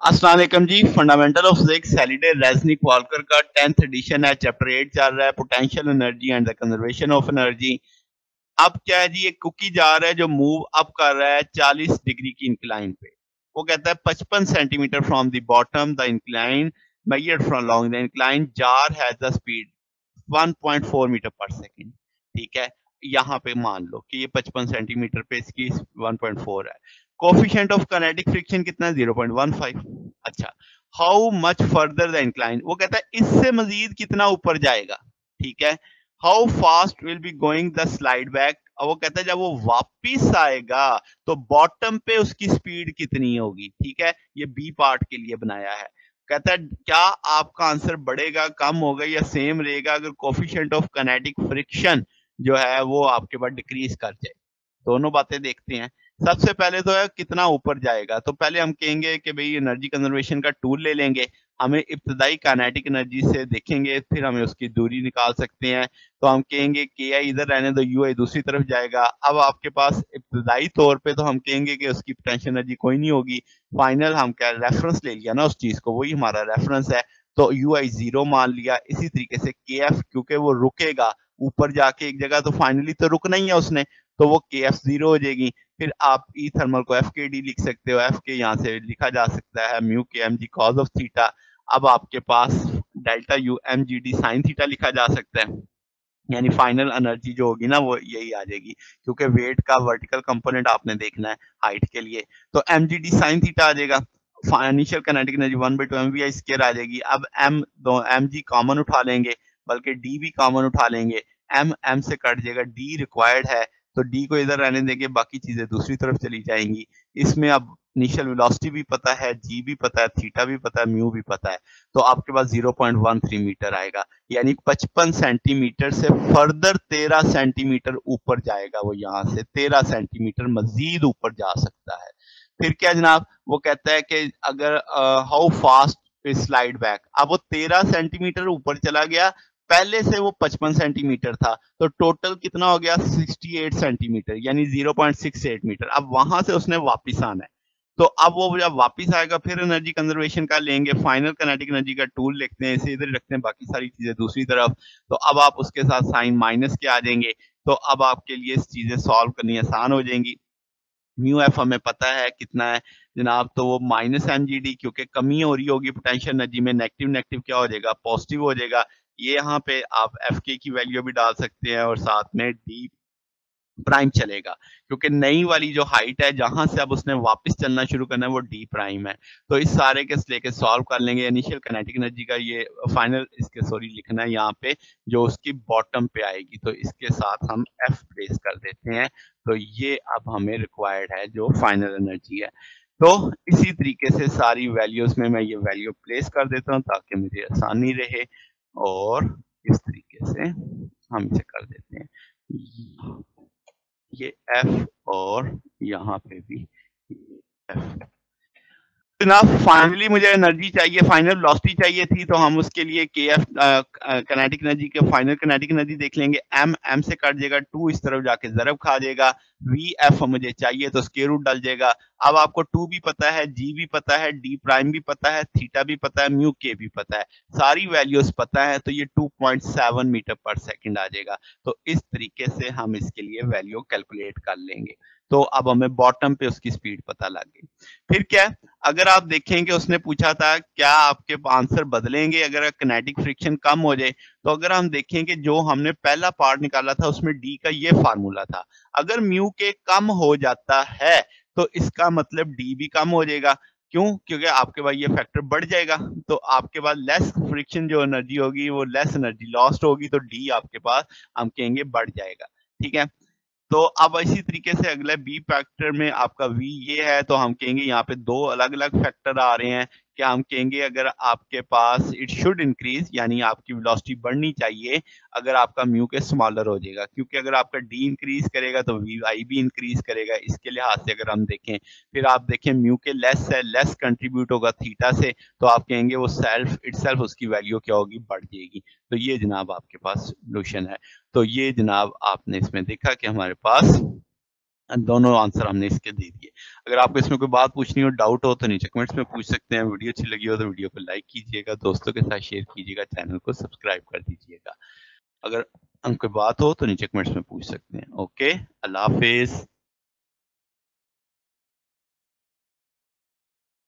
अस्सलाम वालेकुम जी। Fundamental of physics Halliday Resnick Walker का 10th एडिशन है। चैप्टर 8 चल रहा है, potential energy and the conservation of energy. अब क्या है जी, एक कुकी जा रहा है जो मूव अप कर रहा है 40 डिग्री की इंक्लाइन पे। वो कहता है 55 centimetre from the bottom the incline measured from long the incline jar has the speed 1.4 metre per second. ठीक है, यहाँ पे मान लो कि ये 55 सेंटीमीटर पे इसकी 1.4 है। कोफिशिएंट ऑफ काइनेटिक फ्रिक्शन कितना है? 0.15। अच्छा, how much further the incline, वो कहता है इससे मजीद कितना ऊपर जाएगा। ठीक है, how fast will be going the slide back, और वो कहता है जब वो वापिस आएगा तो बॉटम पे उसकी स्पीड कितनी होगी। ठीक है, ये बी पार्ट के लिए बनाया है। कहता है क्या आपका आंसर बढ़ेगा, कम होगा या सेम रहेगा अगर कोफिशिएंट ऑफ काइनेटिक फ्रिक्शन जो है वो आपके पास डिक्रीज कर जाए। दोनों बातें देखते हैं। सबसे पहले तो है कितना ऊपर जाएगा, तो पहले हम कहेंगे कि भई एनर्जी कंजर्वेशन का टूल ले लेंगे। हमें इब्तिदाई काइनेटिक एनर्जी से देखेंगे, फिर हमें उसकी दूरी निकाल सकते हैं। तो हम कहेंगे के आई इधर रहने दो, यू आई दूसरी तरफ जाएगा। अब आपके पास इब्तिदाई तौर पे तो हम कहेंगे कि उसकी पोटेंशियल एनर्जी कोई नहीं होगी। फाइनल हम क्या रेफरेंस ले लिया ना उस चीज़ को, वही हमारा रेफरेंस है। तो यू आई 0 मान लिया। इसी तरीके से के एफ, क्योंकि वो रुकेगा ऊपर जाके एक जगह, तो फाइनली तो रुकना ही है उसने, तो वो के एफ 0 हो जाएगी। फिर आप ई थर्मल को एफ के डी लिख सकते हो। एफ के यहाँ से लिखा जा सकता है mu k m g cos of theta. अब आपके पास delta U m g d sine theta लिखा जा सकता है। यानी फाइनल एनर्जी जो होगी ना वो यही आ जाएगी, क्योंकि वेट का वर्टिकल कंपोनेंट आपने देखना है हाइट के लिए। तो m g d sine theta आ जाएगा। Initial kinetic energy 1/2 m v i square आ जाएगी। अब एम दो एम जी कॉमन उठा लेंगे, बल्कि डी भी कॉमन उठा लेंगे। एम एम से कट जाएगा, डी रिक्वायर्ड है तो डी को इधर रहने देंगे, बाकी चीजें दूसरी तरफ चली जाएंगी। इसमें अब इनिशियल वेलोसिटी भी पता है, जी भी पता है, थीटा भी पता है, म्यू भी पता है। तो आपके पास 0.13 मीटर आएगा। यानी 55 सेंटीमीटर से फर्दर 13 सेंटीमीटर ऊपर जाएगा वो, यहाँ से 13 सेंटीमीटर मजीद ऊपर जा सकता है। फिर क्या जनाब, वो कहता है कि अगर हाउ फास्ट स्लाइड बैक, अब वो 13 सेंटीमीटर ऊपर चला गया, पहले से वो 55 सेंटीमीटर था, तो टोटल कितना हो गया 68 सेंटीमीटर, यानी 0.68 मीटर। अब वहां से उसने वापिस आना है। तो अब वो जब वापिस आएगा फिर एनर्जी कंजर्वेशन का लेंगे, फाइनल काइनेटिक एनर्जी का टूल लिखते हैं, इसे इधर रखते हैं, बाकी सारी चीजें दूसरी तरफ। तो अब आप उसके साथ साइन माइनस के आ जाएंगे। तो अब आपके लिए चीजें सॉल्व करनी आसान हो जाएंगी। म्यू एफ हमें पता है कितना है जनाब, तो वो माइनस एम जी डी, क्योंकि कमी हो रही होगी पोटेंशियल एनर्जी में, नेगेटिव नेगेटिव क्या हो जाएगा, पॉजिटिव हो जाएगा। ये यहाँ पे आप एफ के की वैल्यू भी डाल सकते हैं और साथ में डी प्राइम चलेगा, क्योंकि नई वाली जो हाइट है जहां से अब उसने वापस चलना शुरू करना है वो डी प्राइम है। तो इस सारे के लेके सॉल्व कर लेंगे। इनिशियल काइनेटिक एनर्जी का ये फाइनल इसके सॉरी लिखना है यहाँ पे, जो उसकी बॉटम पे आएगी, तो इसके साथ हम एफ प्लेस कर देते हैं। तो ये अब हमें रिक्वायर्ड है जो फाइनल एनर्जी है। तो इसी तरीके से सारी वैल्यूज में मैं ये वैल्यू प्लेस कर देता हूँ ताकि मुझे आसानी रहे, और इस तरीके से हम इसे कर देते हैं, ये एफ और यहाँ पे भी एफ। जनाब फाइनली मुझे एनर्जी चाहिए, फाइनल वेलोसिटी चाहिए थी, तो हम उसके लिए के एफ काइनेटिक एनर्जी के फाइनल काइनेटिक एनर्जी देख लेंगे। एम एम से कट जाएगा, 2 इस तरफ जाके ज़रब खा जाएगा। वी एफ मुझे चाहिए तो स्क्वायर रूट डल जाएगा। अब आपको 2 भी पता है, जी भी पता है, डी प्राइम भी पता है, थीटा भी पता है, म्यू के भी पता है, सारी वैल्यूज पता है, तो ये 2.7 मीटर पर सेकंड आ जाएगा। तो इस तरीके से हम इसके लिए वैल्यू कैलकुलेट कर लेंगे। तो अब हमें बॉटम पे उसकी स्पीड पता लग गई। फिर क्या, अगर आप देखेंगे उसने पूछा था क्या आपके आंसर बदलेंगे अगर किनेटिक फ्रिक्शन कम हो जाए, तो अगर हम देखेंगे जो हमने पहला पार्ट निकाला था उसमें डी का ये फार्मूला था। अगर म्यू के कम हो जाता है तो इसका मतलब डी भी कम हो जाएगा। क्यों? क्योंकि आपके पास ये फैक्टर बढ़ जाएगा, तो आपके पास लेस फ्रिक्शन जो एनर्जी होगी वो लेस एनर्जी लॉस्ट होगी, तो डी आपके पास हम कहेंगे बढ़ जाएगा। ठीक है, तो अब इसी तरीके से अगला बी फैक्टर में आपका वी ये है, तो हम कहेंगे यहाँ पे 2 अलग-अलग फैक्टर आ रहे हैं। क्या हम कहेंगे अगर आपके पास इट शुड इंक्रीज, यानी आपकी वेलोसिटी बढ़नी चाहिए अगर आपका म्यू के स्मॉलर हो जाएगा, क्योंकि अगर आपका डी इंक्रीज करेगा तो वी आई भी इंक्रीज करेगा। इसके लिहाज से अगर हम देखें, फिर आप देखें म्यू के लेस है, लेस कंट्रीब्यूट होगा थीटा से, तो आप कहेंगे वो सेल्फ इटसेल्फ उसकी वैल्यू क्या होगी, बढ़ जाएगी। तो ये जनाब आपके पास सोल्यूशन है। तो ये जनाब आपने इसमें देखा कि हमारे पास दोनों आंसर हमने इसके दे दिए। अगर आपको इसमें कोई बात पूछनी हो, डाउट हो तो नीचे कमेंट्स में पूछ सकते हैं। वीडियो अच्छी लगी हो तो वीडियो को लाइक कीजिएगा, दोस्तों के साथ शेयर कीजिएगा, चैनल को सब्सक्राइब कर दीजिएगा। अगर कोई बात हो तो नीचे कमेंट्स में पूछ सकते हैं। ओके, अल्लाह हाफ़िज़।